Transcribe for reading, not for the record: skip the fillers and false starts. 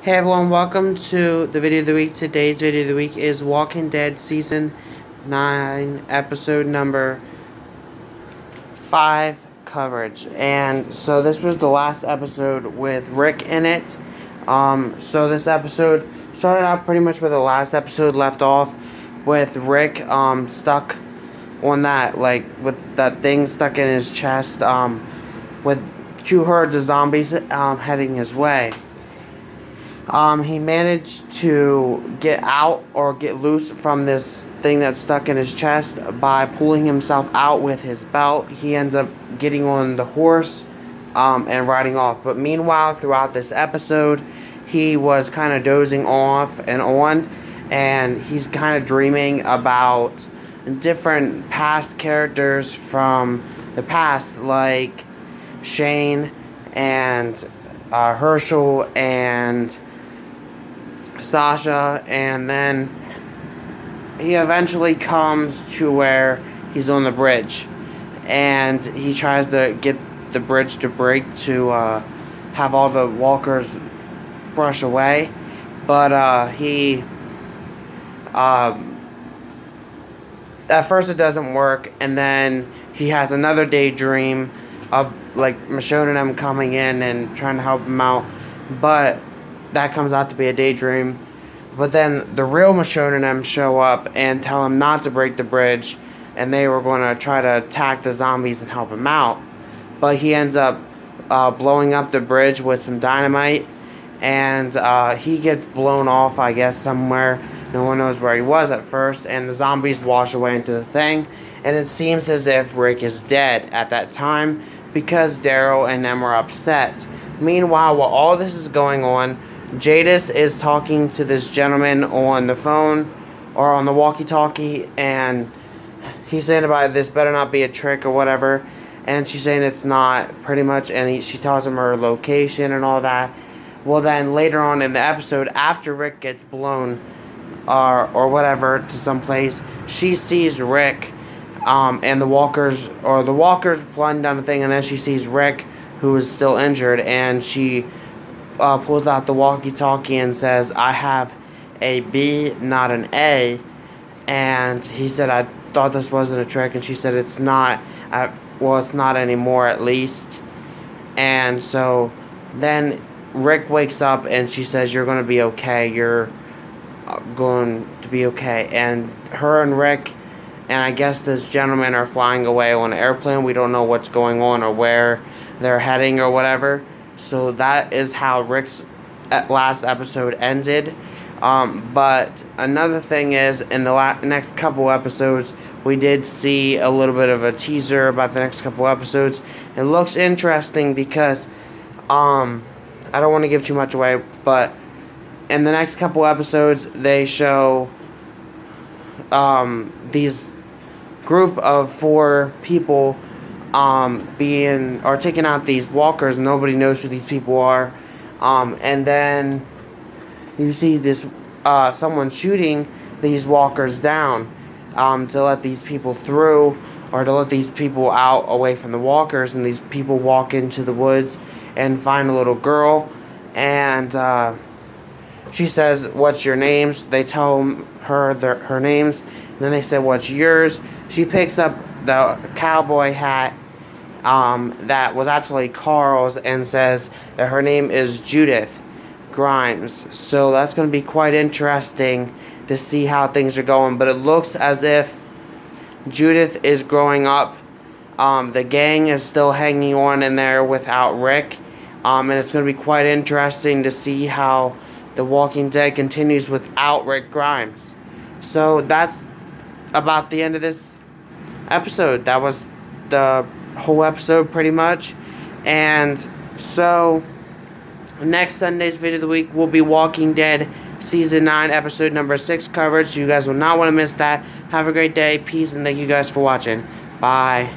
Hey everyone, welcome to the video of the week. Today's video of the week is Walking Dead Season 9, Episode number 5 coverage. And so this was the last episode with Rick in it. So this episode started out pretty much where the last episode left off, with Rick stuck on that, like, with that thing stuck in his chest, with two herds of zombies heading his way. He managed to get out or get loose from this thing that's stuck in his chest by pulling himself out with his belt. He ends up getting on the horse and riding off. But meanwhile, throughout this episode, he was kind of dozing off and on, and he's kind of dreaming about different past characters from the past, like Shane and Herschel and Sasha, and then he eventually comes to where he's on the bridge, and he tries to get the bridge to break to have all the walkers brush away, but at first it doesn't work, and then he has another daydream of like Michonne and them coming in and trying to help him out, but that comes out to be a daydream. But then the real Michonne and them show up and tell him not to break the bridge, and they were going to try to attack the zombies and help him out. But he ends up blowing up the bridge with some dynamite, and he gets blown off, I guess, somewhere. No one knows where he was at first, and the zombies wash away into the thing, and it seems as if Rick is dead at that time because Daryl and them are upset. Meanwhile, while all this is going on, Jadis is talking to this gentleman on the phone or on the walkie-talkie, and he's saying about this better not be a trick or whatever, and she's saying it's not, pretty much, and she tells him her location and all that. Well, then later on in the episode, after Rick gets blown or whatever to someplace, she sees Rick and the walkers flying down the thing, and then she sees Rick, who is still injured, and she pulls out the walkie-talkie and says, "I have a B, not an A." And he said, "I thought this wasn't a trick." And she said, "It's not. Well, it's not anymore, at least." And so then Rick wakes up, and she says, "You're going to be okay. You're going to be okay." And her and Rick and I guess this gentleman are flying away on an airplane. We don't know what's going on or where they're heading or whatever. So that is how Rick's last episode ended. But another thing is, in the next couple episodes, we did see a little bit of a teaser about the next couple episodes. It looks interesting because I don't want to give too much away, but in the next couple episodes, they show these group of 4 people taking out these walkers. Nobody knows who these people are, and then you see this someone shooting these walkers down to let these people through, or to let these people out away from the walkers. And these people walk into the woods and find a little girl, and she says, "What's your names?" They tell her her names, and then they say, "What's yours?" She picks up the cowboy hat that was actually Carl's, and says that her name is Judith Grimes. So that's going to be quite interesting to see how things are going. But it looks as if Judith is growing up. The gang is still hanging on in there without Rick. And it's going to be quite interesting to see how The Walking Dead continues without Rick Grimes. So that's about the end of this episode. That was the whole episode pretty much. And so next Sunday's video of the week will be Walking Dead Season 9 Episode number 6 coverage. So you guys will not want to miss that. Have a great day. Peace, and thank you guys for watching. Bye.